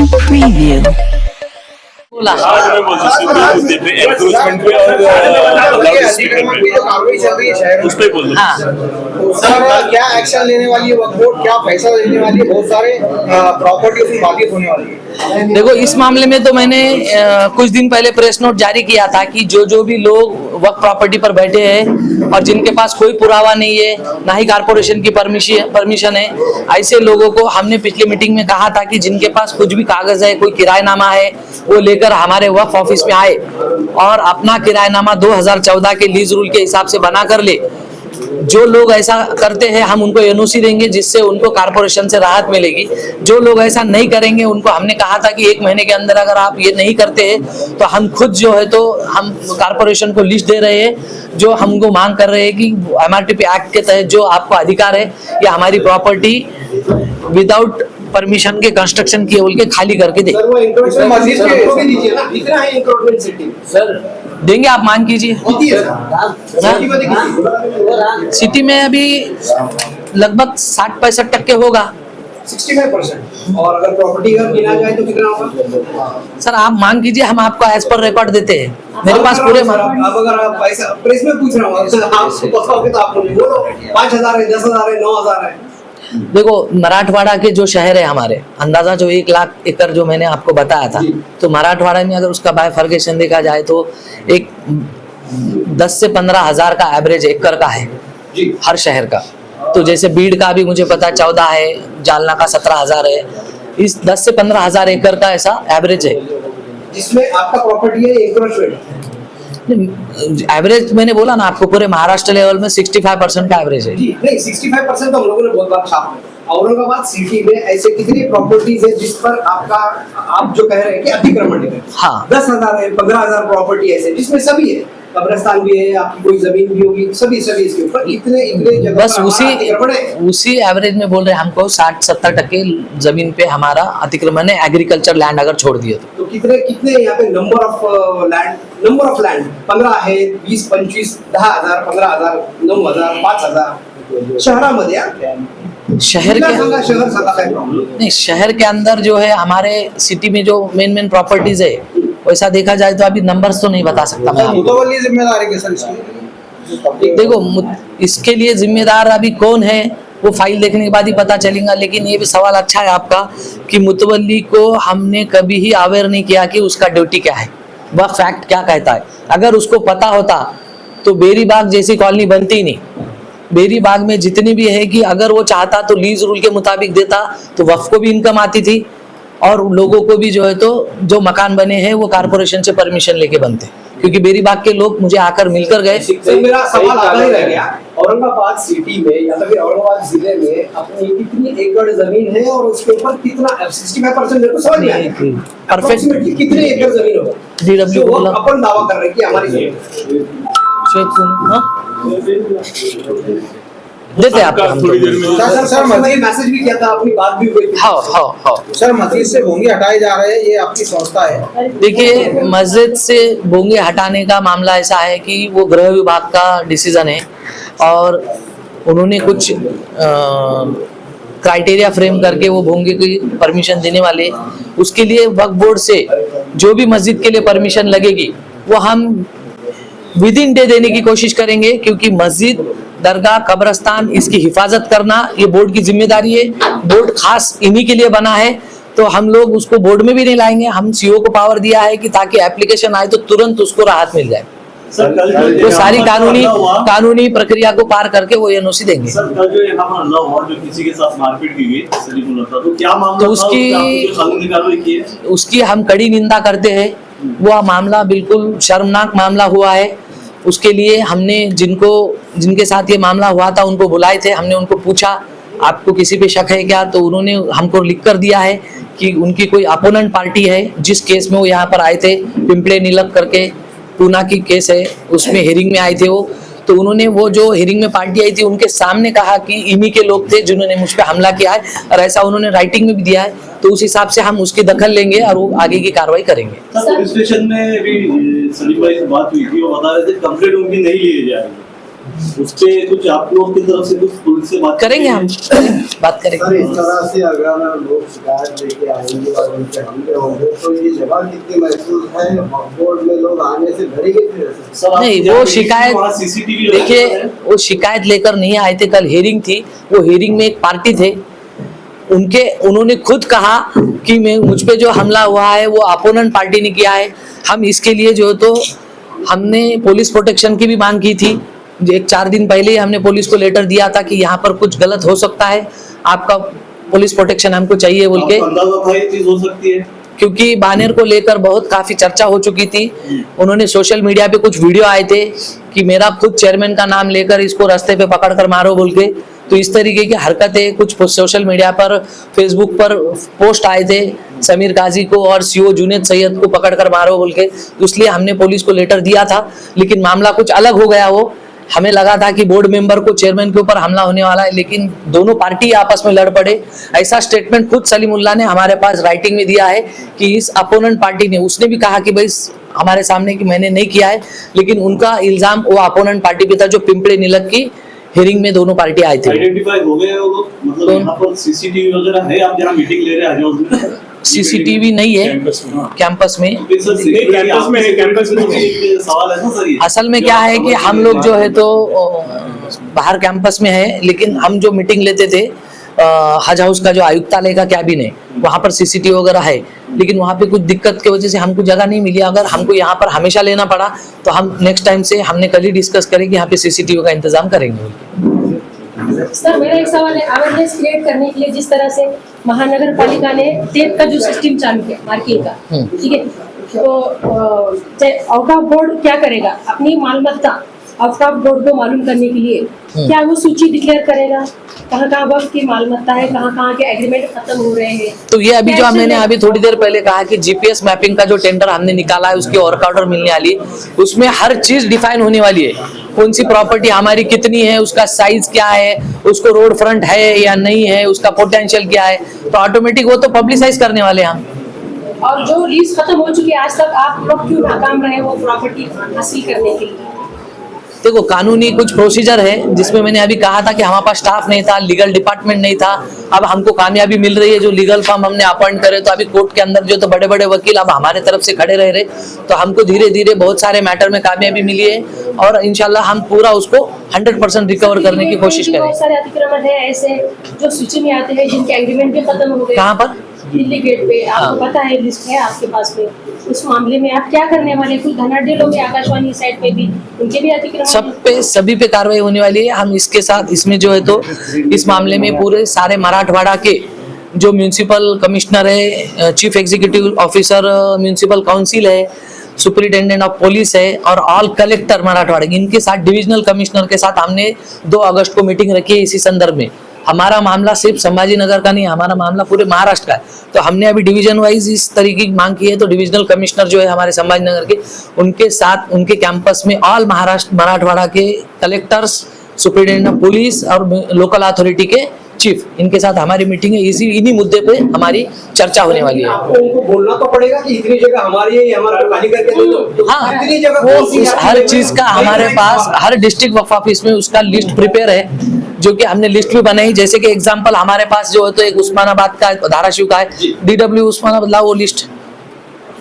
Preview. बोला मुद्दे पे एनक्रोचमेंट पे और स्पीकर पे जो कार्रवाई चल रही है शहर उस पे बोल दो। हाँ सर क्या एक्शन लेने वाली है वक्फ बोर्ड, क्या फैसला लेने वाली है? बहुत सारे प्रॉपर्टी उसमें बाधित होने वाली है। देखो, इस मामले में तो मैंने कुछ दिन पहले प्रेस नोट जारी किया था कि जो भी लोग वक्फ प्रॉपर्टी पर बैठे हैं और जिनके पास कोई पुरावा नहीं है, ना ही कारपोरेशन की परमिशन है, ऐसे लोगों को हमने पिछली मीटिंग में कहा था कि जिनके पास कुछ भी कागज है, कोई किराएनामा है, वो लेकर हमारे वक्फ ऑफिस में आए और अपना किराएनामा 2014 के लीज रूल के हिसाब से बना कर ले। जो लोग ऐसा करते हैं हम उनको एनओसी देंगे, जिससे उनको कारपोरेशन से राहत मिलेगी। जो लोग ऐसा नहीं करेंगे उनको हमने कहा था कि 1 महीने के अंदर अगर आप ये नहीं करते हैं तो हम खुद जो है तो हम कारपोरेशन को लिस्ट दे रहे हैं, जो हमको मांग कर रहे हैं कि MRTP एक्ट के तहत जो आपको अधिकार है या हमारी प्रॉपर्टी विदाउट परमिशन के कंस्ट्रक्शन किए बोल के खाली करके दे। सर वो इंक्रोचमेंट मस्जिद के दीजिए ना, कितना है इंक्रोचमेंट सिटी सर? देंगे, आप मांग कीजिए। सिटी में अभी लगभग 60-65% होगा। 65%। और अगर प्रॉपर्टी का गिना जाए तो कितना होगा? सर आप मांग कीजिए, हम आपको एज पर रिकॉर्ड देते हैं। मेरे पास पूरे अब अगर आप पैसा प्रेस में पूछ रहा हूँ आपको बताओगे तो आप बोलो 5,000 है, 10,000 है, 9,000 है। देखो, मराठवाड़ा के जो शहर है हमारे, अंदाजा जो 1 लाख एकड़ जो मैंने आपको बताया था, तो मराठवाड़ा में अगर उसका बायफर्गेशन देखा जाए तो एक 10 से 15 हजार का एवरेज एकड़ का है हर शहर का। तो जैसे बीड़ का भी मुझे पता 14 है, जालना का 17,000 है। इस 10 से 15 हजार एकड़ का ऐसा एवरेज है, जिसमें आपका प्रॉपर्टी है इंक्रोचमेंट। एवरेज मैंने बोला ना आपको, पूरे महाराष्ट्र लेवल में 65% का एवरेज है। जी नहीं, 65% तो हम लोगों ने बहुत बार छापा है। औरंगाबाद सिटी में ऐसे कितनी प्रॉपर्टीज है जिस पर आपका, आप जो कह रहे हैं कि अतिक्रमण है? हाँ। 10,000 है, 15,000 प्रॉपर्टी ऐसे जिसमें सभी है, कब्रिस्तान भी है, आपकी कोई जमीन भी होगी, सभी इसके ऊपर इतने जगह बस पर अतिक्रमण है। उसी एवरेज में बोल रहे हैं हमको 60-70% जमीन पे हमारा अतिक्रमण है, एग्रीकल्चर लैंड अगर छोड़ दिए तो कितने यहाँ पे नंबर ऑफ लैंड 15 है, 20, 25, 10,000, 15,000, 9,000, 5,000 शहरामध्ये शहर के शहर सांगा काय प्रॉब्लेम नहीं, शहर के अंदर जो है हमारे सिटी में जो मेन प्रॉपर्टीज है, वैसा देखा जाए तो अभी नंबर्स तो नहीं बता सकता मैं आपको। मुतवल्ली जिम्मेदार है कि सर इसकी? देखो, इसके लिए जिम्मेदार अभी कौन है वो फाइल देखने के बाद ही पता चलेगा। लेकिन ये भी सवाल अच्छा है आपका कि मुतवल्ली को हमने कभी ही अवेयर नहीं किया कि उसका ड्यूटी क्या है, वह फैक्ट क्या कहता है। अगर उसको पता होता तो बेरी बाग जैसी कॉलोनी बनती ही नहीं। बेरी बाग में जितनी भी है कि अगर वो चाहता तो लीज रूल के मुताबिक देता तो वक्फ को भी इनकम आती थी और लोगों को भी जो है तो जो मकान बने हैं वो कारपोरेशन से परमिशन लेके बनते, क्योंकि बेरी बाग के लोग मुझे आकर मिलकर गए। तो मेरा सवाल आधा ही रह गया, औरंगाबाद सिटी में या फिर औरंगाबाद जिले में अपनी कितनी एकड़ जमीन है और उसके ऊपर कितना 65% मेरे को समझ नहीं आया। Approximately कितने एकड़ जमीन होगा डीडब्ल्यू जो बोला अपन दावा कर रहे हैं कि हमारी जमीन देते आपको हम थोड़ी देर में सर मैंने मैसेज भी किया था, अपनी बात भी हुई थी। हाँ। सर मस्जिद से भोंगे हटाए जा रहे हैं, ये आपकी संस्था है? देखिए, मस्जिद से भोंगे हटाने का मामला ऐसा है कि वो गृह विभाग का डिसीजन है और उन्होंने कुछ क्राइटेरिया फ्रेम करके वो भोंगे की परमिशन देने वाले। उसके लिए वक्फ बोर्ड से जो भी मस्जिद के लिए परमिशन लगेगी वो हम विद इन डे देने की कोशिश करेंगे, क्योंकि मस्जिद, दरगाह, कब्रस्तान, इसकी हिफाजत करना ये बोर्ड की जिम्मेदारी है। बोर्ड खास इन्हीं के लिए बना है, तो हम लोग उसको बोर्ड में भी नहीं लाएंगे। हम सीओ को पावर दिया है कि ताकि एप्लीकेशन आए तो तुरंत उसको राहत मिल जाए। वो सारी कानूनी प्रक्रिया को पार करके वो एनओसी देंगे। सर, कल जो यहाँ पर हमला हुआ, जो किसी के साथ मारपीट की गई, तो क्या मामला तो उसकी हम कड़ी निंदा करते हैं। वो मामला बिल्कुल शर्मनाक मामला हुआ है। उसके लिए हमने जिनके साथ ये मामला हुआ था उनको बुलाए थे। हमने उनको पूछा आपको किसी पे शक है क्या, तो उन्होंने हमको लिख कर दिया है कि उनकी कोई अपोनेंट पार्टी है जिस केस में वो यहाँ पर आए थे, पिंपले नीलक करके पूना की केस है, उसमें हियरिंग में आए थे वो। तो उन्होंने वो जो हियरिंग में पार्टी आई थी उनके सामने कहा कि इन्हीं के लोग थे जिन्होंने मुझ पे हमला किया है, और ऐसा उन्होंने राइटिंग में भी दिया है। तो उस हिसाब से हम उसकी दखल लेंगे और वो आगे की कार्रवाई करेंगे। पुलिस स्टेशन में भी सलीम भाई से बात हुई थी, वो बता रहे थे कंप्लेंट उनकी नहीं ली जा रही। उस पे कुछ आप लोगों की तरफ से कुछ पुलिस से बात करेंगे हम, बात सर, करेंगे। इस तरह से अगर लोग शिकायत लेके आएंगे और उनसे हमले होंगे तो ये जगह कितनी महसूस है, बोर्ड में लोग आने से डरेंगे फिर से? सर, आप नहीं, जहाँ वो देखिए, शिकायत वहाँ CCTV देखिए, लगा है। वो शिकायत लेकर नहीं आए थे। कल हियरिंग थी, वो हियरिंग में एक पार्टी थे, उन्होंने खुद कहा कि मुझ पे जो हमला हुआ है वो अपोनेंट पार्टी ने किया है। हम इसके लिए जो तो हमने पुलिस प्रोटेक्शन की भी मांग की थी। एक 4 दिन पहले ही हमने पुलिस को लेटर दिया था कि यहाँ पर कुछ गलत हो सकता है, आपका पुलिस प्रोटेक्शन हमको चाहिए बोल के। आपको अंदाजा था ये चीज हो सकती है? क्योंकि बानेर को लेकर बहुत काफी चर्चा हो चुकी थी। उन्होंने सोशल मीडिया पे कुछ वीडियो आए थे कि मेरा खुद चेयरमैन का नाम लेकर इसको रास्ते पे पकड़ कर मारो बोल के। तो इस तरीके की हरकतें कुछ सोशल मीडिया पर, फेसबुक पर पोस्ट आए थे, समीर काजी को और सीओ जुनेद सैयद को पकड़ कर मारो बोल के। तो इसलिए हमने पुलिस को लेटर दिया था, लेकिन मामला कुछ अलग हो गया। वो हमें लगा था कि बोर्ड मेंबर को, चेयरमैन के ऊपर हमला होने वाला है, लेकिन दोनों पार्टी आपस में लड़ पड़े। ऐसा स्टेटमेंट खुद सलीमुल्लाह ने हमारे पास राइटिंग में दिया है कि इस अपोनेंट पार्टी ने, उसने भी कहा कि भाई हमारे सामने कि मैंने नहीं किया है, लेकिन उनका इल्जाम वो अपोनेंट पार्टी पे था जो पिंपले नीलक की हियरिंग में दोनों पार्टी आए थे। आइडेंटिफाई हो गए वो लोग? मतलब यहाँ पर CCTV वगैरह है? आप जहाँ मीटिंग ले रहे हैं हजौर में सीसीटीवी नहीं है कैंपस में। सवाल है ना सर ये? असल में क्या है कि हम लोग जो है तो बाहर कैंपस में है, लेकिन हम जो मीटिंग लेते थे हज हाउस का जो आयुक्तालय का कैबिन है, वहाँ पर सीसीटीवी वगैरह है, लेकिन वहाँ पे कुछ दिक्कत की वजह से हमको जगह नहीं मिली। अगर हमको यहाँ पर हमेशा लेना पड़ा तो हम नेक्स्ट टाइम से, हमने कल ही डिस्कस करें कि यहाँ पे सीसीटीवी का इंतजाम करेंगे। सर, मेरा एक सवाल है, अवेयरनेस क्रिएट करने के लिए जिस तरह से महानगर पालिका ने टेप का जो सिस्टम चालू किया मार्किंग का, ठीक है, तो आउट ऑफ बोर्ड क्या करेगा? अपनी मालमत्ता आउट ऑफ बोर्ड को मालूम करने के लिए क्या वो सूची डिक्लेयर करेगा? कहाँ कहाँ वक्त की मालमत्ता है, कहाँ कहाँ के एग्रीमेंट खत्म हो रहे हैं? तो ये अभी जो मैंने अभी थोड़ी देर पहले कहा कि जीपीएस मैपिंग का जो टेंडर हमने निकाला है, उसकी वर्क ऑर्डर मिलने वाली है, उसमें हर चीज डिफाइन होने वाली है। कौन सी प्रॉपर्टी हमारी कितनी है, उसका साइज क्या है, उसको रोड फ्रंट है या नहीं है, उसका पोटेंशियल क्या है, तो ऑटोमेटिक वो तो पब्लिसाइज करने वाले हैं हम। और जो लीज खत्म हो चुकी है, आज तक आप लोग क्यों नाकाम रहे वो प्रॉपर्टी हासिल करने के लिए? देखो, कानूनी कुछ प्रोसीजर है जिसमें मैंने अभी कहा था कि हमारे पास स्टाफ नहीं था, लीगल डिपार्टमेंट नहीं था। अब हमको कामयाबी मिल रही है, जो लीगल फर्म हमने अपॉइंट करे, तो अभी कोर्ट के अंदर जो तो बड़े बड़े वकील अब हमारे तरफ से खड़े रह रहे, तो हमको धीरे धीरे बहुत सारे मैटर में कामयाबी मिली है और इंशाल्लाह हम पूरा उसको 100% रिकवर करने की कोशिश करें। बहुत सारे अतिक्रमण है ऐसे जो सूची में आते हैं जिनके एग्रीमेंट भी खत्म हो गए। कहाँ पर? दिल्ली गेट पे, आपको पता है, लिस्ट है आपके पास में। उस मामले में आप क्या करने वाले? कुछ धनाढ़ लोग हैं आकाशवाणी साइड पे भी, उनके भी अतिक्रमण सब पे, सभी पे कार्रवाई होने वाली है। हम इसके साथ, इसमें जो है तो इस मामले में पूरे सारे मराठवाड़ा के जो म्यूनिसिपल कमिश्नर है, chief executive officer municipal council है, सुपरिटेंडेंट ऑफ पुलिस है और ऑल कलेक्टर मराठवाड़ा, इनके साथ डिविजनल कमिश्नर के साथ हमने 2 अगस्त को मीटिंग रखी है इसी संदर्भ में। हमारा मामला सिर्फ संभाजी नगर का नहीं, हमारा मामला पूरे महाराष्ट्र का है। तो हमने अभी डिवीजन वाइज इस तरीके की मांग की है, तो डिविजनल कमिश्नर जो है हमारे संभाजी नगर के, उनके साथ उनके कैंपस में ऑल महाराष्ट्र मराठवाड़ा के कलेक्टर्स, सुपरिटेंडेंट ऑफ पुलिस और लोकल अथॉरिटी के चीफ, इनके साथ हमारी मीटिंग है। इन्हीं मुद्दे पे हमारी चर्चा होने वाली है। आपको उनको बोलना तो पड़ेगा कि इतनी जगह हमारी है, हमारा खाली करके दे दो। हाँ, इतनी जगह वो कौन सी हर आपकी चीज का जगह? हमारे पास, हर डिस्ट्रिक्ट वक्फ ऑफिस में उसका लिस्ट प्रिपेयर है, जो कि हमने लिस्ट भी बनाई। जैसे कि एग्जांपल हमारे पास जो है तो एक उस्मानाबाद का, धाराशिव का है, DW उस्मानाबाद, वो लिस्ट।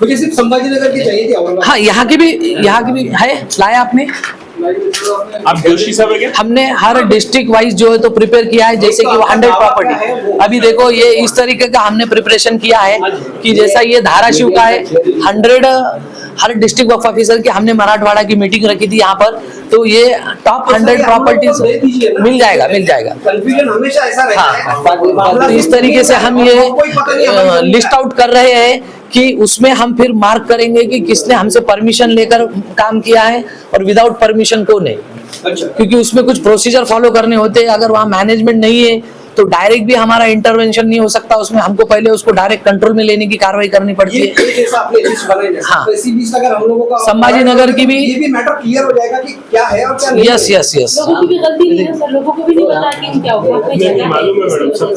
मुझे सिर्फ संभाजीनगर की चाहिए थी, औरंगाबाद। हाँ, यहाँ की भी है, लाया आपने? आप जोशी साहब है क्या? हमने हर डिस्ट्रिक्ट वाइज जो है तो प्रिपेयर किया है, जैसे कि 100 प्रॉपर्टी। अभी देखो, ये इस तरीके का हमने प्रिपरेशन किया है कि जैसा ये धाराशिव का है, 100 हर डिस्ट्रिक्ट वक्फ ऑफिसर की हमने मराठवाड़ा की मीटिंग रखी थी यहाँ पर, तो ये टॉप 100 प्रॉपर्टीज मिल जाएगा। कंफ्यूजन हमेशा ऐसा रहता है। हाँ, तो इस तरीके से हम ये लिस्ट आउट कर रहे हैं कि उसमें हम फिर मार्क करेंगे कि किसने हमसे परमिशन लेकर काम किया है और विदाउट परमिशन कौन है। अच्छा, क्योंकि उसमें कुछ प्रोसीजर फॉलो करने होते हैं। अगर वहाँ मैनेजमेंट नहीं है तो डायरेक्ट भी हमारा इंटरवेंशन नहीं हो सकता उसमें, हमको पहले उसको डायरेक्ट कंट्रोल में लेने की कार्रवाई करनी पड़ती है। ये जैसा आपने लिस्ट बनाई है, हाँ। वैसी लिस्ट अगर हम लोगों का संभाजी नगर की भी, ये भी मैटर क्लियर हो जाएगा कि क्या है और क्या नहीं है। यस लोगों की भी गलती नहीं है सर, लोगों को भी नहीं पता कि क्या हुआ। मालूम है मैडम, सबको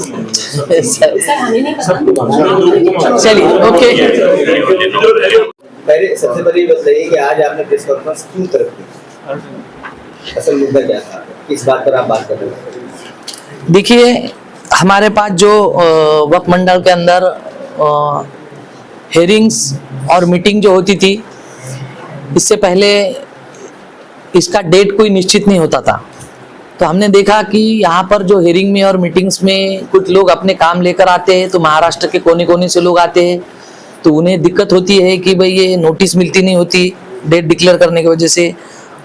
सर, हमें नहीं पता। चलिए, ओके। पहले सबसे पहले ये बताइए कि आज आपने प्रेस कॉन्फ्रेंस क्यों रखी? असल मुद्दा क्या था, किस बात पर आप बात कर रहे हैं? देखिए, हमारे पास जो वक्फ मंडल के अंदर हेयरिंग्स और मीटिंग जो होती थी, इससे पहले इसका डेट कोई निश्चित नहीं होता था। तो हमने देखा कि यहाँ पर जो हेयरिंग में और मीटिंग्स में कुछ लोग अपने काम लेकर आते हैं, तो महाराष्ट्र के कोने कोने से लोग आते हैं, तो उन्हें दिक्कत होती है कि भाई ये नोटिस मिलती नहीं होती डेट डिक्लेयर करने की वजह से,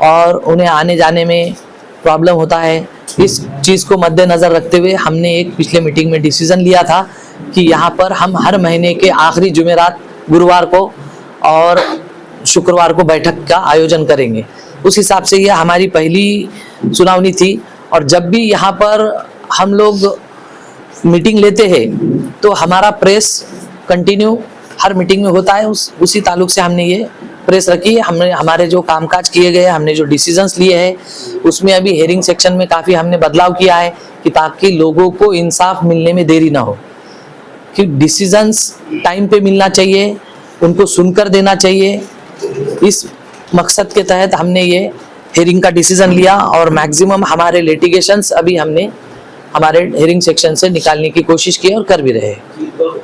और उन्हें आने जाने में प्रॉब्लम होता है। इस चीज़ को मद्देनज़र रखते हुए हमने एक पिछले मीटिंग में डिसीज़न लिया था कि यहाँ पर हम हर महीने के आखिरी जुमेरात, गुरुवार को और शुक्रवार को बैठक का आयोजन करेंगे। उस हिसाब से यह हमारी पहली सुनावनी थी। और जब भी यहाँ पर हम लोग मीटिंग लेते हैं तो हमारा प्रेस कंटिन्यू हर मीटिंग में होता है। उसी ताल्लुक से हमने ये प्रेस रखी है। हमने हमारे जो कामकाज किए गए, हमने जो डिसीजंस लिए हैं, उसमें अभी हेयरिंग सेक्शन में काफ़ी हमने बदलाव किया है कि ताकि लोगों को इंसाफ मिलने में देरी ना हो, कि डिसीजंस टाइम पे मिलना चाहिए, उनको सुनकर देना चाहिए। इस मकसद के तहत हमने ये हेयरिंग का डिसीजन लिया और मैक्सिमम हमारे लिटिगेशंस अभी हमने हमारे हेयरिंग सेक्शन से निकालने की कोशिश की और कर भी रहे हैं।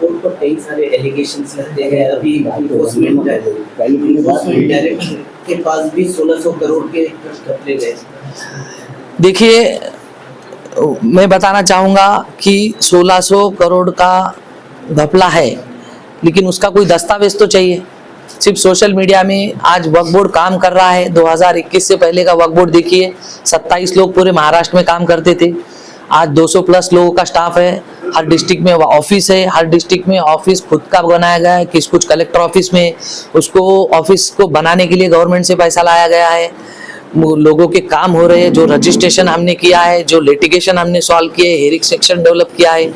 उन पर कई सारे एलिगेशंस लगते हैं। अभी इन्फोर्समेंट डायरेक्टर के पास भी 1600 करोड़ के घपले गए। देखिए, मैं बताना चाहूँगा कि 1600 करोड़ का घपला है, लेकिन उसका कोई दस्तावेज तो चाहिए। सिर्फ सोशल मीडिया में आज वक्फ बोर्ड काम कर रहा है। 2021 से पहले का वक्फ बोर्ड देखिए, 27 लोग पूरे महाराष्ट्र में काम करते थे। आज 200 प्लस लोगों का स्टाफ है। हर डिस्ट्रिक्ट में ऑफिस है, हर डिस्ट्रिक्ट में ऑफिस खुद का बनाया गया है। कुछ कलेक्टर ऑफिस में, उसको ऑफिस को बनाने के लिए गवर्नमेंट से पैसा लाया गया है। लोगों के काम हो रहे हैं। जो रजिस्ट्रेशन हमने किया है, जो लिटिगेशन हमने सॉल्व किए, हेयरिंग सेक्शन डेवलप किया है।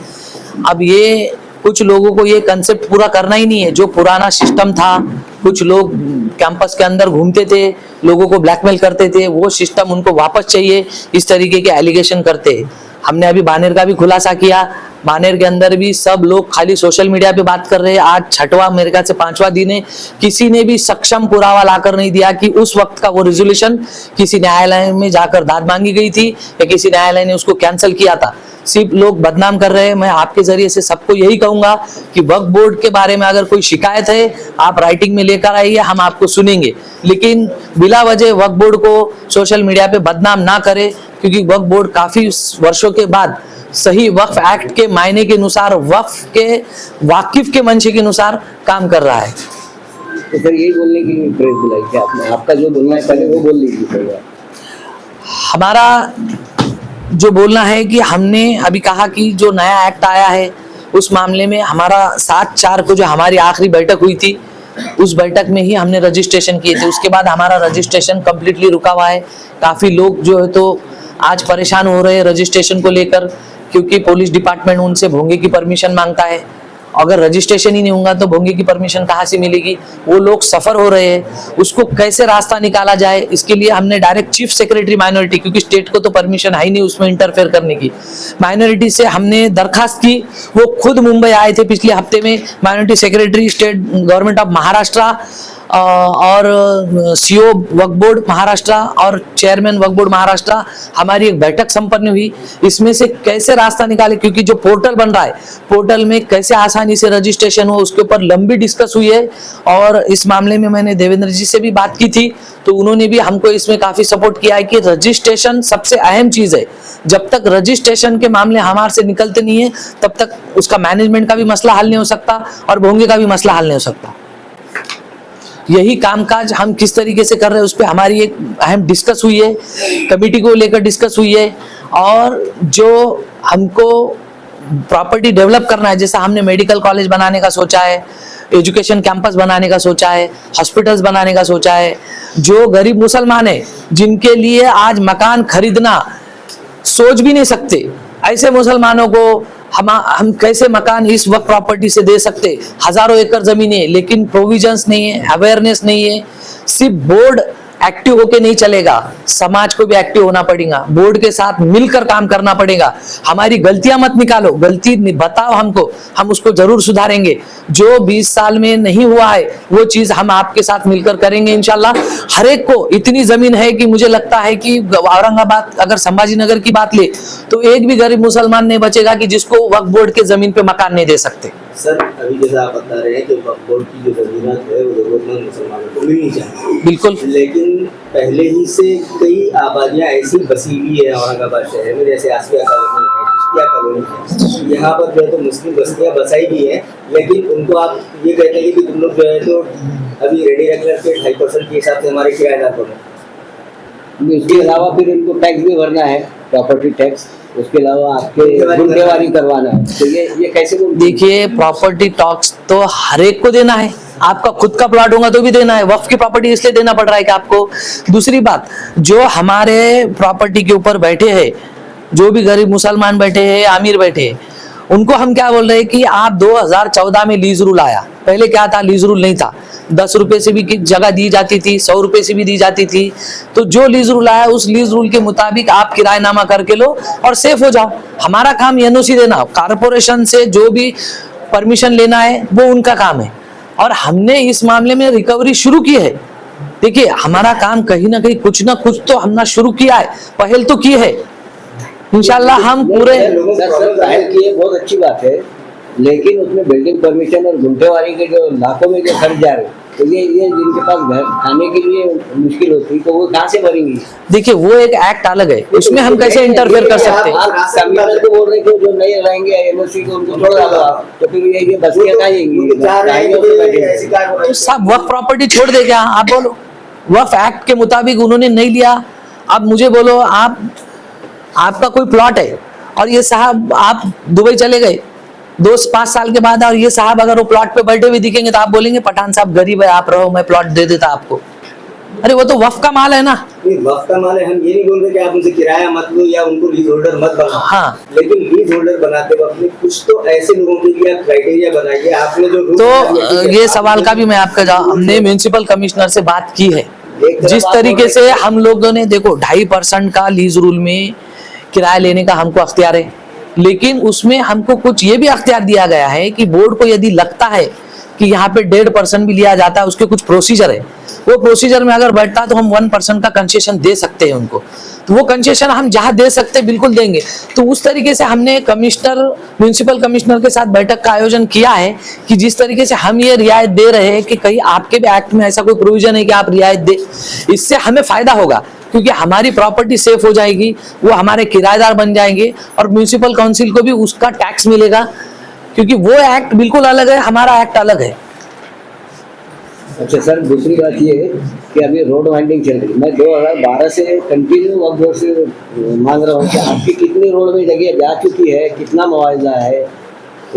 अब ये कुछ लोगों को ये कंसेप्ट पूरा करना ही नहीं है। जो पुराना सिस्टम था, कुछ लोग कैंपस के अंदर घूमते थे, लोगों को ब्लैकमेल करते थे, वो सिस्टम उनको वापस चाहिए, इस तरीके के एलिगेशन करते हैं। हमने अभी बानेर का भी खुलासा किया। बानेर के अंदर भी सब लोग खाली सोशल मीडिया पे बात कर रहे हैं। आज 6वां, मेरे ख्याल से 5वां दिन है, किसी ने भी सक्षम पुरावा लाकर नहीं दिया कि उस वक्त का वो रेजोल्यूशन किसी न्यायालय में जाकर दाद मांगी गई थी या किसी न्यायालय ने उसको कैंसिल किया था। सिर्फ लोग बदनाम कर रहे हैं। मैं आपके जरिए से सबको यही कहूंगा कि वक्फ बोर्ड के बारे में अगर कोई शिकायत है, आप राइटिंग में लेकर आइए, हम आपको सुनेंगे, लेकिन बिला वजह वक्फ बोर्ड को सोशल मीडिया पे बदनाम ना करें, क्योंकि वक्फ बोर्ड काफी वर्षों के बाद सही वक्फ एक्ट के मायने के अनुसार, वक्फ के वाकिफ के मंशे के अनुसार काम कर रहा है। तो फिर यही बोलने के लिए प्रेस बुलाई कि आपने, आपका जो बोलना है पहले वो बोल लीजिए। हमारा जो बोलना है कि हमने अभी कहा कि जो नया एक्ट आया है उस मामले में हमारा 7/4 को जो हमारी आखिरी बैठक हुई थी, उस बैठक में ही हमने रजिस्ट्रेशन किए थे। उसके बाद हमारा रजिस्ट्रेशन कम्प्लीटली रुका हुआ है। काफ़ी लोग जो है तो आज परेशान हो रहे हैं रजिस्ट्रेशन को लेकर, क्योंकि पुलिस डिपार्टमेंट उनसे भोंगे की परमिशन मांगता है। अगर रजिस्ट्रेशन ही नहीं होगा तो भोंगे की परमिशन कहाँ से मिलेगी? वो लोग सफ़र हो रहे हैं। उसको कैसे रास्ता निकाला जाए, इसके लिए हमने डायरेक्ट चीफ सेक्रेटरी माइनॉरिटी, क्योंकि स्टेट को तो परमिशन है ही नहीं उसमें इंटरफेयर करने की, माइनॉरिटी से हमने दरखास्त की। वो खुद मुंबई आए थे पिछले हफ्ते में। Minority secretary state government of Maharashtra और सीओ वक्फ बोर्ड महाराष्ट्र और चेयरमैन वक्फ बोर्ड महाराष्ट्र, हमारी एक बैठक संपन्न हुई। इसमें से कैसे रास्ता निकाले, क्योंकि जो पोर्टल बन रहा है, पोर्टल में कैसे आसानी से रजिस्ट्रेशन हो, उसके ऊपर लंबी डिस्कस हुई है। और इस मामले में मैंने देवेंद्र जी से भी बात की थी, तो उन्होंने भी हमको इसमें काफ़ी सपोर्ट किया है कि रजिस्ट्रेशन सबसे अहम चीज़ है। जब तक रजिस्ट्रेशन के मामले हमारे से निकलते नहीं है, तब तक उसका मैनेजमेंट का भी मसला हल नहीं हो सकता और भोंगे का भी मसला हल नहीं हो सकता। यही कामकाज हम किस तरीके से कर रहे हैं, उस पर हमारी एक अहम डिस्कस हुई है, कमेटी को लेकर डिस्कस हुई है। और जो हमको प्रॉपर्टी डेवलप करना है, जैसा हमने मेडिकल कॉलेज बनाने का सोचा है, एजुकेशन कैंपस बनाने का सोचा है, हॉस्पिटल्स बनाने का सोचा है। जो गरीब मुसलमान है, जिनके लिए आज मकान खरीदना सोच भी नहीं सकते, ऐसे मुसलमानों को हम कैसे मकान इस वक्त प्रॉपर्टी से दे सकते? हजारों एकड़ जमीन है, लेकिन प्रोविजंस नहीं है, अवेयरनेस नहीं है। सिर्फ बोर्ड एक्टिव होके नहीं चलेगा, समाज को भी एक्टिव होना पड़ेगा, बोर्ड के साथ मिलकर काम करना पड़ेगा। हमारी गलतियां मत निकालो, गलती बताओ हमको, हम उसको जरूर सुधारेंगे। जो 20 साल में नहीं हुआ है वो चीज हम आपके साथ मिलकर करेंगे इंशाल्लाह। हर एक को इतनी जमीन है कि मुझे लगता है कि औरंगाबाद अगर संभाजी नगर की बात ले तो एक भी गरीब मुसलमान नहीं बचेगा कि जिसको वक्फ बोर्ड के जमीन पे मकान नहीं दे सकते। सर अभी जैसा आप बता रहे हैं कि वक्फ बोर्ड की जो जमीनत है वो जरूरतमंद मुसलमानों को मिलनी चाहिए, बिल्कुल। लेकिन पहले ही से कई आबादियां ऐसी बसी हुई है औरंगाबाद शहर में, जैसे आसिया कॉलोनी है, चिश्तिया कॉलोनी है, यहाँ पर जो है तो मुस्लिम बस्तियां बसाई भी है, लेकिन उनको आप ये कहते हैं कि तुम लोग जो है तो अभी रेडी रेगुलर के 2.5% के हिसाब से हमारे किराएदार को इसके अलावा फिर इनको टैक्स भी भरना है, प्रॉपर्टी टैक्स, उसके अलावा आपके गुंडेवारी करवाना है। तो ये कैसे देखिए, प्रॉपर्टी टैक्स तो हर एक को देना है, आपका खुद का प्लॉट होगा तो भी देना है, वक्फ की प्रॉपर्टी इसलिए देना पड़ रहा है कि आपको। दूसरी बात, जो हमारे प्रॉपर्टी के ऊपर बैठे हैं, जो भी गरीब मुसलमान बैठे हैं, अमीर बैठे हैं, उनको हम क्या बोल रहे हैं कि आप 2014 में लीज रूल आया, पहले क्या था, लीज रूल नहीं था, 10 रुपए से भी जगह दी जाती थी, 100 रुपए से भी दी जाती थी। तो जो लीज रूल आया उस लीज रूल के मुताबिक आप किराएनामा करके लो और सेफ हो जाओ। हमारा काम एनओसी देना, कारपोरेशन से जो भी परमिशन लेना है वो उनका काम है, और हमने इस मामले में रिकवरी शुरू की है। देखिए, हमारा काम कहीं ना कहीं कुछ ना कुछ तो हमने शुरू किया है, पहल तो की है। इंशाल्लाह हम पूरे पहल की है, बहुत अच्छी बात है, लेकिन उसमें बिल्डिंग परमिशन और गुंटेवारी के जो लाखों में जो खर्च जा रहे, तो ये जिनके पास घर खाने के लिए मुश्किल होती है तो वो कहाँ से भरेंगे? देखिए, वो एक एक्ट अलग है, उसमें हम कैसे इंटरफेयर कर सकते हैं? आप कम्युनल को बोल रहे थे जो नहीं रहेंगे एनओसी को उनको छोड़ डालो आप, तो फिर ये बस्तियां कहाँ जाएंगी? तो सब वक्फ प्रॉपर्टी छोड़ दे क्या? आप बोलो, वक्फ एक्ट के मुताबिक उन्होंने नहीं लिया। अब मुझे बोलो, आपका कोई प्लॉट है और ये साहब आप दुबई चले गए 2-5 साल के बाद, और ये साहब अगर वो प्लॉट पे बैठे हुए दिखेंगे तो आप बोलेंगे पठान साहब गरीब है, आप रहो, मैं प्लॉट दे देता आपको। अरे वो तो वक्फ का माल है ना। वक्फ का माल है, हम ये नहीं बोल रहे कि आप उनसे किराया मत लो या उनको लीज होल्डर मत बनाओ। हाँ, लेकिन लीज होल्डर बनाते वक्त में कुछ तो ऐसे लोगों के लिए क्राइटेरिया बनाइए। आपने जो तो ये सवाल का भी मैं आपका हमने म्युनिसिपल कमिश्नर से बात की है। जिस तरीके से हम लोगों ने, देखो 2.5% का लीज रूल में किराया लेने का हमको अख्तियार है, लेकिन उसमें हमको कुछ ये भी अख्तियार दिया गया है कि बोर्ड को यदि लगता है कि यहाँ पे 1.5% भी लिया जाता है, उसके कुछ प्रोसीजर है, वो प्रोसीजर में अगर बैठता है तो हम 1% का कंसेशन दे सकते हैं उनको। तो वो कंसेशन हम जहाँ दे सकते हैं बिल्कुल देंगे। तो उस तरीके से हमने म्युनिसिपल कमिश्नर के साथ बैठक का आयोजन किया है कि जिस तरीके से हम ये रियायत दे रहे हैं कि कहीं आपके भी एक्ट में ऐसा कोई प्रोविजन है कि आप रियायत दे, इससे हमें फायदा होगा, क्योंकि हमारी प्रॉपर्टी सेफ हो जाएगी, वो हमारे किराएदार बन जाएंगे और म्युनिसिपल काउंसिल को भी उसका टैक्स मिलेगा, क्योंकि वो एक्ट बिल्कुल अलग है, हमारा एक्ट अलग है। अच्छा सर, दूसरी बात ये है कि अभी रोड वाइंडिंग चल रही है, मैं 2012 से कंटिन्यू वक्त बोर्ड से मांग रहा हूँ कि आपकी कितनी रोड में जगह जा चुकी है, कितना मुआवजा है,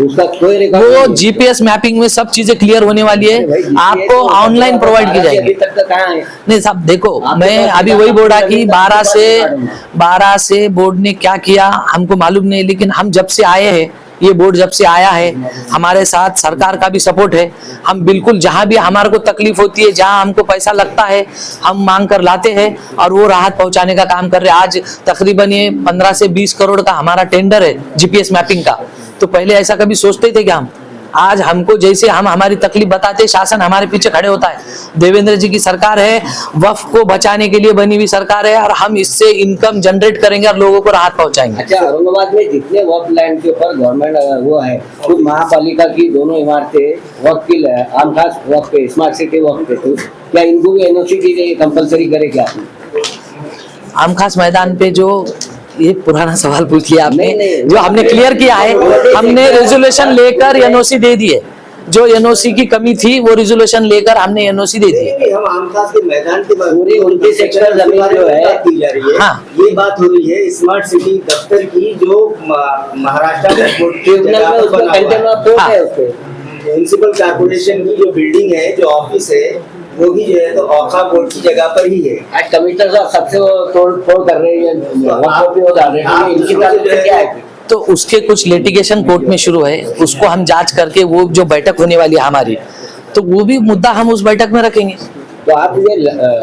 उसका कोई रिकॉर्ड? वो जीपीएस मैपिंग में सब चीजें क्लियर होने वाली है, आपको ऑनलाइन प्रोवाइड की जाएगी। अभी तक तो कहाँ है? नहीं साहब, देखो मैं अभी वही बोला कि 12 से बोर्ड ने क्या किया हमको मालूम नहीं, लेकिन हम जब से आए हैं, ये बोर्ड जब से आया है, हमारे साथ सरकार का भी सपोर्ट है। हम बिल्कुल जहां भी हमारे को तकलीफ होती है, जहां हमको पैसा लगता है, हम मांग कर लाते हैं और वो राहत पहुंचाने का काम कर रहे हैं। आज तकरीबन ये 15 से 20 करोड़ का हमारा टेंडर है जीपीएस मैपिंग का। तो पहले ऐसा कभी सोचते थे क्या हम? आज हमको जैसे हम हमारी तकलीफ बताते, शासन हमारे पीछे खड़े होता है। देवेंद्र जी की सरकार है, वक्फ को बचाने के लिए बनी हुई सरकार है, और हम इससे इनकम जनरेट करेंगे और लोगों को राहत पहुंचाएंगे। अच्छा, औरंगाबाद में जितने वक्फ लैंड के ऊपर गवर्नमेंट हुआ है, खुद महापालिका की दोनों इमारतें वक्फ की, आम खास वक्फ पे, स्मार्ट सिटी वक्फ पे, तो क्या इनको भी एनओसी की जाए, कंपलसरी करे क्या? आम खास मैदान पे जो ये पुराना सवाल पूछ लिया आपने, जो हमने क्लियर किया है, हमने रेजोल्यूशन लेकर एनओसी दे दी है। जो एनओसी की कमी थी वो रेजोल्यूशन लेकर हमने एनओसी दे दी है। हम आमखास के मैदान के पूरी उनकी सेक्टर जमीन जो है की जा रही है। हाँ। ये बात हो रही है स्मार्ट सिटी दफ्तर की, जो महाराष्ट्र म्युनिसिपल कॉर्पोरेशन की जो बिल्डिंग है, जो ऑफिस है, वो भी जो है तो औखा बोर्ड की जगह पर ही है। आज कमिश्नर साहब सबसे तोड़ कर रहे हैं, इनकी क्या है? तो उसके कुछ लिटिगेशन कोर्ट में शुरू है, उसको हम जांच करके वो जो बैठक होने वाली है हमारी, तो वो भी मुद्दा हम उस बैठक में रखेंगे। तो आप ये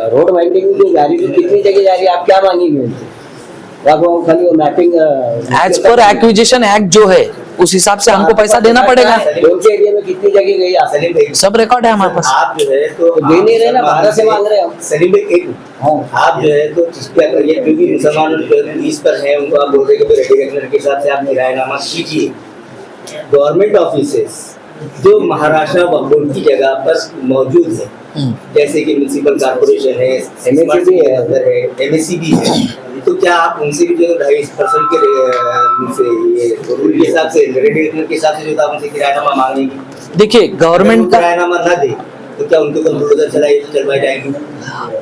रोड वाइंडिंग जो जारी थी कितनी जगह जा रही है, आप क्या मांगेंगे उनसे? आप वो खाली वो mapping as per acquisition act जो है उस हिसाब से हमको पैसा देना पड़ेगा। कौन से एरिया में कितनी जगह गई आप? सलीम भाई, सब रिकॉर्ड है हमारे पास। आप जो है तो दे नहीं रहे ना, 12 से मांग रहे हैं। सलीम भाई एक आप जो है तो चिश्तिया करिए, क्योंकि मुसलमान जो लीज पर हैं उनको आप बोल रहे हैं कि रेडिकेटर के हिसाब से आप किरायानामा कीजिए। गवर्नमेंट ऑफिसेस जो महाराष्ट्र वक्फ बोर्ड की जगह पर मौजूद है, जैसे कि म्युनिसिपल कॉर्पोरेशन है, MSCB है, तो क्या आप उनसे भी जो 2.5% के हिसाब से रेडिकेटर के हिसाब से जो आप उनसे किरायानामा मांगेंगे? देखिए गवर्नमेंट का किरायानामा ना दे तो क्या उनको बुलडोजर चलवाई जाएंगे?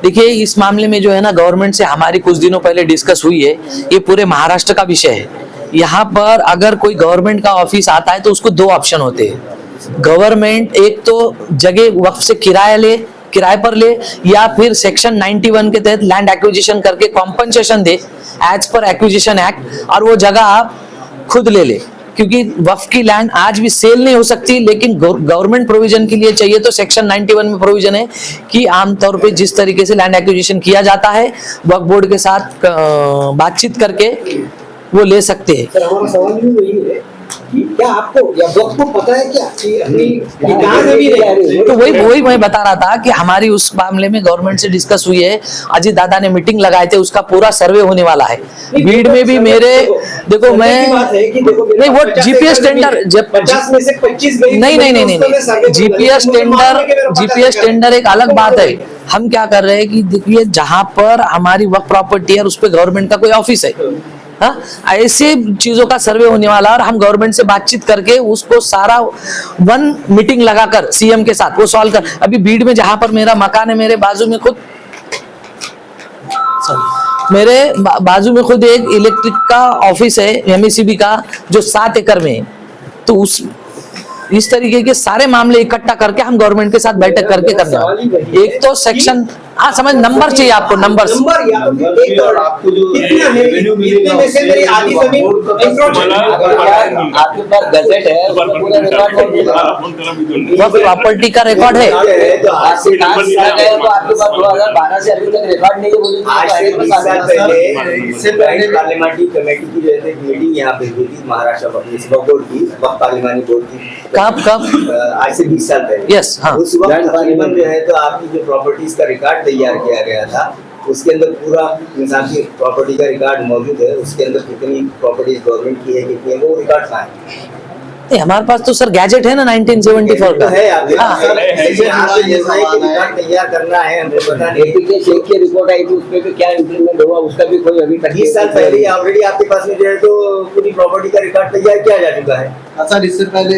देखिए इस मामले में जो है ना गवर्नमेंट से हमारी कुछ दिनों पहले डिस्कस हुई है। ये पूरे महाराष्ट्र का विषय है। यहाँ पर अगर कोई गवर्नमेंट का ऑफिस आता है तो उसको 2 ऑप्शन होते हैं। गवर्नमेंट एक तो जगह वक्फ से किराए पर ले, या फिर सेक्शन 91 के तहत लैंड एक्विजिशन करके कॉम्पनसेशन दे एज पर एक्विजिशन एक्ट, और वो जगह आप खुद ले ले। क्योंकि वक्फ की लैंड आज भी सेल नहीं हो सकती, लेकिन गवर्नमेंट प्रोविजन के लिए चाहिए तो सेक्शन 91 में प्रोविजन है कि आमतौर पे जिस तरीके से लैंड एक्विजिशन किया जाता है वक्फ बोर्ड के साथ बातचीत करके वो ले सकते हैं। सर हमारा सवाल भी वही है कि क्या आपको या वक्त को पता है क्या कि अपनी कहाँ से भी नहीं? तो वही मैं बता रहा था कि हमारी उस मामले में गवर्नमेंट से डिस्कस हुई है। अजीत दादा ने मीटिंग लगाए थे, उसका पूरा सर्वे होने वाला है। भीड़ में भी मेरे देखो मैं नहीं वो जीपीएस टेंडर जब 50 में से 25 गई, नहीं जीपीएस टेंडर एक अलग बात है। हम क्या कर रहे हैं कि देखिए जहां पर हमारी वक्फ प्रॉपर्टी है उस पर गवर्नमेंट का कोई ऑफिस है, हाँ, ऐसे चीजों का सर्वे होने वाला है और हम गवर्नमेंट से बातचीत करके उसको सारा वन मीटिंग लगाकर सीएम के साथ वो सॉल्व कर। अभी भीड़ में जहां पर मेरा मकान है, मेरे बाजू में खुद बाजू में खुद एक इलेक्ट्रिक का ऑफिस है एमएससीबी का जो 7 एकड़ में है। तो इस तरीके के सारे मामले इकट्ठा करके हम गवर्नमेंट के साथ बैठक करके करने वाले। एक तो सेक्शन समझ नंबर चाहिए आपको, नंबर आपको जो रेवेन्यू मिलेगा आपके पास गजट है, वो प्रॉपर्टी का रिकॉर्ड है। तो आपके पास 2012 से अभी तक रिकॉर्ड नहीं है। आज से 20 साल पहले पार्लियामेंट्री कमेटी की जो है मीटिंग यहाँ पे हुई थी महाराष्ट्र वक्फ बोर्ड की, वक्फ पार्लियामानी बोर्ड की। कब आज से 20 साल पहले। यस, हाँ। उस वक्त तकरीबन जो है तो आपकी जो प्रॉपर्टीज का रिकॉर्ड तैयार किया गया था, उसके अंदर पूरा इंसान की प्रॉपर्टी का रिकॉर्ड मौजूद है। उसके अंदर कितनी प्रॉपर्टीज गवर्नमेंट की है, कितनी है, वो रिकॉर्ड कहाँ है? हमारे पास तो सर गैजेट है ना 1974 का। है आपके हाँ। तैयार करना है, हमें पता नहीं। चेक की रिपोर्ट आई थी, उसमें भी क्या इम्प्लीमेंट हुआ उसका भी कोई अभी तक 20 साल पहले ऑलरेडी आपके पास में जो है तो पूरी प्रॉपर्टी का रिकॉर्ड तैयार किया जा चुका है। सर इससे पहले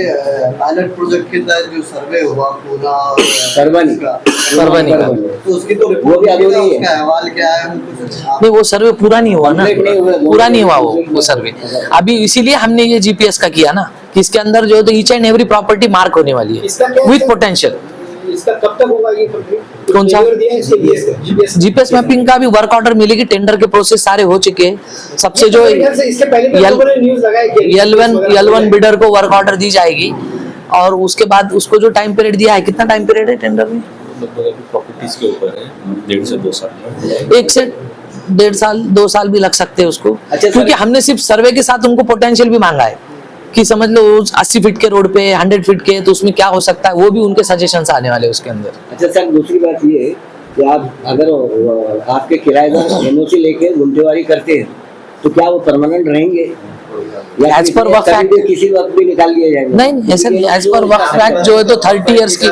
पायलट प्रोजेक्ट के तहत जो सर्वे हुआ पूरा सरवनी का तो उसकी तो वो भी अभी नहीं है। उसका अहवाल क्या है? नहीं वो सर्वे पूरा नहीं हुआ ना, पूरा नहीं हुआ वो सर्वे अभी। इसीलिए हमने ये जीपीएस का किया ना कि इसके अंदर जो है तो each and every property mark होने वाली है विद पोटेंशियल। इसका कब तक होगा ये प्रक्रिया? कौन सा? जीपीएस मैपिंग का भी वर्क ऑर्डर मिलेगी, टेंडर के प्रोसेस सारे हो चुके हैं। सबसे जो इसके पहले न्यूज़ लगाया L1 बिडर को वर्क ऑर्डर दी जाएगी और उसके बाद उसको जो टाइम पीरियड दिया है, कितना टाइम पीरियड है टेंडर में? प्रॉपर्टीज के ऊपर है 1.5 से 2 साल, 1 से 1.5 साल 2 साल भी लग सकते हैं उसको। अच्छा, क्योंकि हमने सिर्फ सर्वे के साथ उनको पोटेंशियल भी मांगा है कि समझ लो 80 फीट के रोड पे 100 फीट के, तो उसमें क्या हो सकता है, वो भी उनके सजेशंस आने वाले उसके अंदर। अच्छा सर, दूसरी बात ये है कि आप अगर आपके किराएदार एनओसी लेके गुंठेवारी करते हैं तो क्या वो परमानेंट रहेंगे या एज पर वक्फ एक्ट किसी वक्त भी निकाल दिया जाएगा? नहीं ऐसा नहीं, एज पर वक्फ एक्ट जो है तो 30 इयर्स की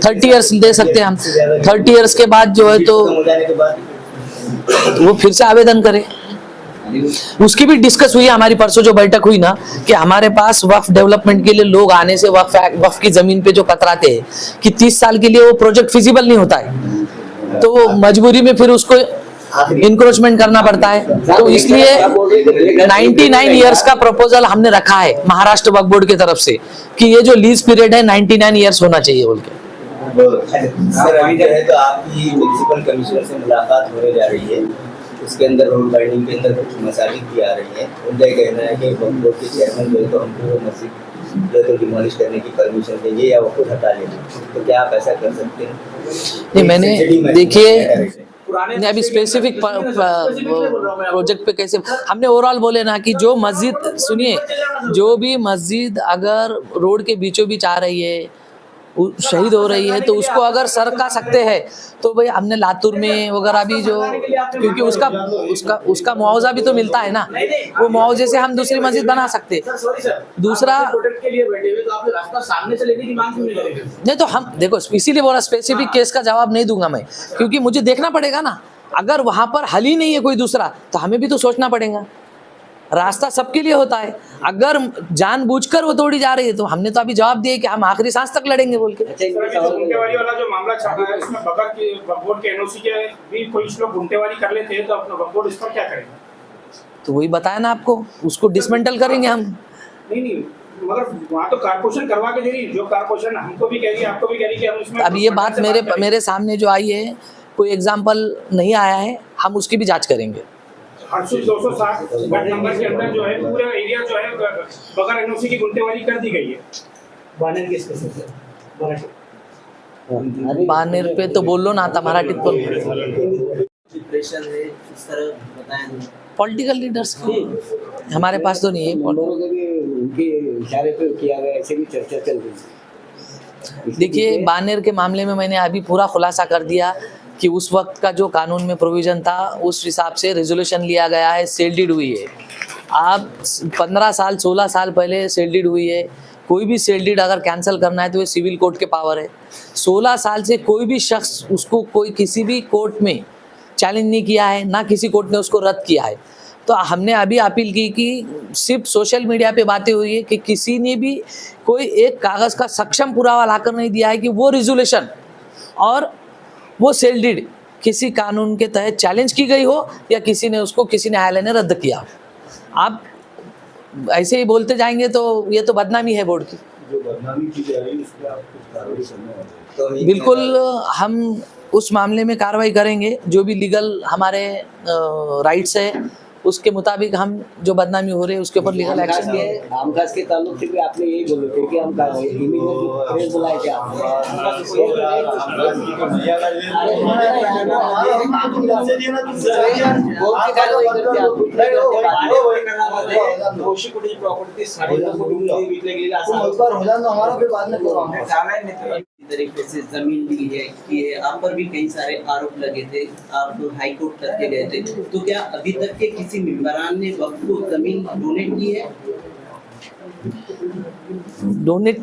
30 इयर्स दे सकते हैं हम। 30 इयर्स के बाद जो है तो वो फिर से आवेदन करे। उसकी भी डिस्कस हुई है हमारी परसों जो बैठक हुई ना, कि हमारे पास वक्फ डेवलपमेंट के लिए लोग आने से वक्फ की जमीन पे जो कतराते हैं कि 30 साल के लिए वो प्रोजेक्ट फिजिबल नहीं होता है, तो मजबूरी में फिर उसको इंक्रोचमेंट करना पड़ता है। तो इसलिए 99 इयर्स का प्रपोजल हमने रखा है महाराष्ट्र वक्फ बोर्ड की तरफ से कि ये जो लीज पीरियड है 99 इयर्स होना चाहिए बोल के। सर अभी जो है तो आपकी म्युनिसिपल कमिश्नर से मुलाकात होने जा रही है, उसके अंदर रोड बाइंडिंग के अंदर कुछ मसाइल भी आ रही हैं। उनका कहना है कि वक्फ बोर्ड के चेयरमैन जो है तो हमको वो मस्जिद जो तो डिमोलिश करने की परमिशन देंगे या वो खुद हटा लेंगे, तो क्या आप ऐसा कर सकते हैं? नहीं, मैंने देखिए पुराने नहीं, अभी स्पेसिफिक प्रोजेक्ट पे कैसे हमने ओवरऑल बोले ना कि जो मस्जिद सुनिए, जो भी मस्जिद अगर रोड के बीचों बीच आ रही है, शहीद हो रही है, तो उसको अगर सरका सकते हैं तो भाई हमने लातूर में वगैरह भी जो, क्योंकि उसका उसका उसका मुआवजा भी तो मिलता है ना, वो मुआवजे से हम दूसरी मस्जिद बना सकते। दूसरा प्रोटेक्ट के लिए बैठे हुए, तो आप रास्ता सामने से लेने की मांग क्यों नहीं करेंगे? नहीं, तो हम देखो इसीलिए बोला स्पेसिफिक केस का जवाब नहीं दूंगा मैं, क्योंकि मुझे देखना पड़ेगा ना, अगर वहां पर हल ही नहीं है कोई दूसरा तो हमें भी तो सोचना पड़ेगा। रास्ता सबके लिए होता है, अगर जानबूझकर वो तोड़ी जा रही है तो हमने तो अभी जवाब दिया कि हम आखिरी सांस तक लड़ेंगे बोल के। गुंटेवाली वाला जो मामला चल रहा है, इसमें बगैर की वक्फ बोर्ड के एनओसी के भी कुछ लोग गुंटेवाली कर लेते हैं, तो अपना वक्फ बोर्ड इस पर क्या करेगा? तो वही बताया ना आपको, उसको डिसमेंटल करेंगे हम। नहीं, मगर वहाँ तो कारपोरेशन करवा के दे रही है, जो कारपोरेशन हमको भी कह रही है, आपको भी कह रही है कि हम इसमें अब ये बात मेरे सामने जो आई है, कोई एग्जाम्पल नहीं आया है, हम उसकी भी जांच करेंगे। हरसुल 260 वार्ड नंबर के अंदर जो है पूरा एरिया जो है बगैर एनओसी की गुंटेवाली कर दी गई है। बानर के स्पेशल बानेर पे तो बोल लो ना आता मराठीत पण प्रेशर है इस तरह बताएं। पॉलिटिकल लीडर्स हमारे पास तो नहीं है। हम लोगों के भी उनके इशारे पे किया गया, ऐसे भी चर्चा चल रही है। देखिए, बानेर के मामले में मैंने अभी पूरा खुलासा कर दिया कि उस वक्त का जो कानून में प्रोविज़न था उस हिसाब से रेजोल्यूशन लिया गया है, सेल डीड हुई है। आप 15 साल 16 साल पहले सेल डीड हुई है, कोई भी सेल डीड अगर कैंसिल करना है तो ये सिविल कोर्ट के पावर है। 16 साल से कोई भी शख्स उसको कोई किसी भी कोर्ट में चैलेंज नहीं किया है, ना किसी कोर्ट ने उसको रद्द किया है। तो हमने अभी अपील की कि सिर्फ सोशल मीडिया पे बातें हुई है कि किसी ने भी कोई एक कागज़ का सक्षम पुरावा लाकर नहीं दिया है कि वो रेजोल्यूशन और वो सेल डीड किसी कानून के तहत चैलेंज की गई हो या किसी न्यायालय ने रद्द किया। आप ऐसे ही बोलते जाएंगे तो ये तो बदनामी है बोर्ड की। जो बदनामी की जा रही है उस पर आप कुछ कार्रवाई करने वाले हैं? तो बिल्कुल, हम उस मामले में कार्रवाई करेंगे, जो भी लीगल हमारे राइट्स है उसके मुताबिक हम जो बदनामी हो रही है उसके ऊपर लीगल एक्शन लिए। आमखास के ताल्लुक से भी आपने यही बोले थे कि हम प्रेस बुलाए थे तरीके से जमीन ली है कि आप पर भी कई सारे आरोप लगे थे, आप हाई कोर्ट तक के गए थे, तो क्या अभी तक के किसी मेंबरान ने वक्फ को जमीन डोनेट की है? डोनेट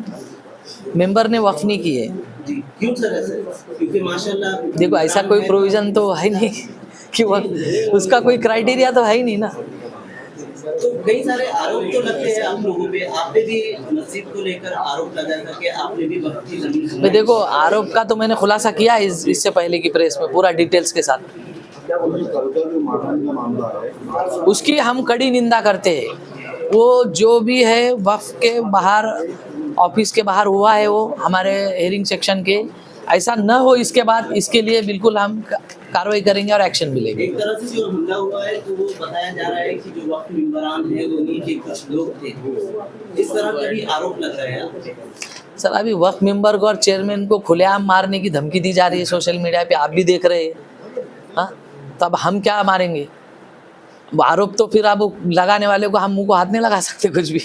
मेंबर ने वक्फ नहीं की है जी, क्यों सर ऐसे? क्योंकि माशाल्लाह देखो ऐसा कोई प्रोविजन तो है नहीं कि उसका कोई क्राइटेरिया तो है ही नहीं ना। तो कई सारे आरोप तो लगते हैं आप लोगों पे, आपने भी मस्जिद को लेकर आरोप लगाया था कि आपने भी वक्फ की जमीन। मैं देखो आरोप का तो मैंने खुलासा किया इससे पहले की प्रेस में पूरा डिटेल्स के साथ। उसकी हम कड़ी निंदा करते हैं। वो जो भी है वक्फ के बाहर, ऑफिस के बाहर हुआ है, वो हमारे हेयरिंग सेक्शन के, ऐसा न हो इसके बाद, इसके लिए बिल्कुल हम कार्रवाई करेंगे और एक्शन मिलेगी। एक तरह से जो हमला हुआ है तो वो बताया जा रहा है कि जो वक्फ मेंबरान है वो नीचे कुछ लोग थे, इस तरह का भी आरोप लग रहा है। सर अभी वक्फ मेंबर को और चेयरमैन को खुलेआम मारने की धमकी दी जा रही है सोशल मीडिया पे, आप भी देख रहे हैं। हाँ, तो अब हम क्या मारेंगे आरोप? तो फिर अब लगाने वाले को हम मुंह को हाथ नहीं लगा सकते कुछ भी।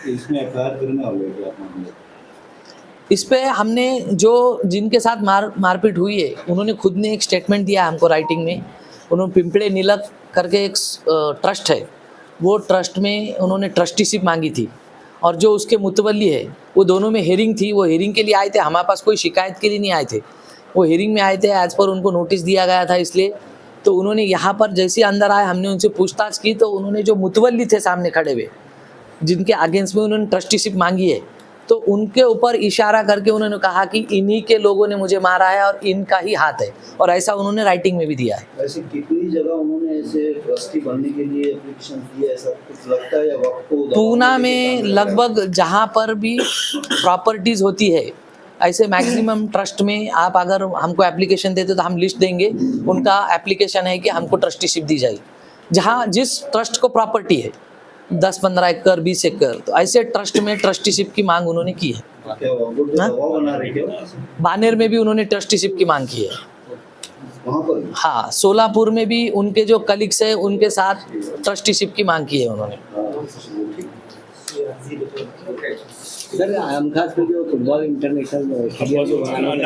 इसमें एफआईआर करने वाले हैं क्या आप? इस पे हमने जो जिनके साथ मारपीट हुई है उन्होंने खुद ने एक स्टेटमेंट दिया हमको राइटिंग में। उन्होंने पिंपड़े नीलक करके एक ट्रस्ट है, वो ट्रस्ट में उन्होंने ट्रस्टीशिप मांगी थी और जो उसके मुतवल्ली है वो दोनों में हेयरिंग थी। वो हेयरिंग के लिए आए थे, हमारे पास कोई शिकायत के लिए नहीं आए थे, वो हेयरिंग में आए थे। एज पर उनको नोटिस दिया गया था, इसलिए तो उन्होंने यहाँ पर जैसे अंदर आए हमने उनसे पूछताछ की तो उन्होंने जो मुतवल्ली थे सामने खड़े हुए जिनके अगेंस्ट में उन्होंने ट्रस्टीशिप मांगी है, तो उनके ऊपर इशारा करके उन्होंने कहा कि इन्हीं के लोगों ने मुझे मारा है और इनका ही हाथ है, और ऐसा उन्होंने राइटिंग में भी दिया है। वैसे कितनी जगह उन्होंने ऐसे ट्रस्टी बनने के लिए एप्लीकेशन की है, ऐसा कुछ लगता है? या वक्त को पूना में लगभग जहाँ पर भी प्रॉपर्टीज़ होती है ऐसे मैक्सिमम ट्रस्ट में आप अगर हमको एप्लीकेशन देते तो हम लिस्ट देंगे। उनका एप्लीकेशन है कि हमको ट्रस्टीशिप दी जाए जहाँ जिस ट्रस्ट को प्रॉपर्टी है, 10-15 एकड़ 20 एकड़, तो ऐसे ट्रस्ट में ट्रस्टीशिप की मांग उन्होंने की है। क्या वहाँ पर जो हाँ? दबाव बना रही है बानेर में भी उन्होंने ट्रस्टीशिप की मांग की है। वहाँ पर भी? हाँ, सोलापुर में भी उनके जो कलीग्स है उनके साथ ट्रस्टीशिप की मांग की है उन्होंने। सर आम खास कर जो फुटबॉल इंटरनेशनल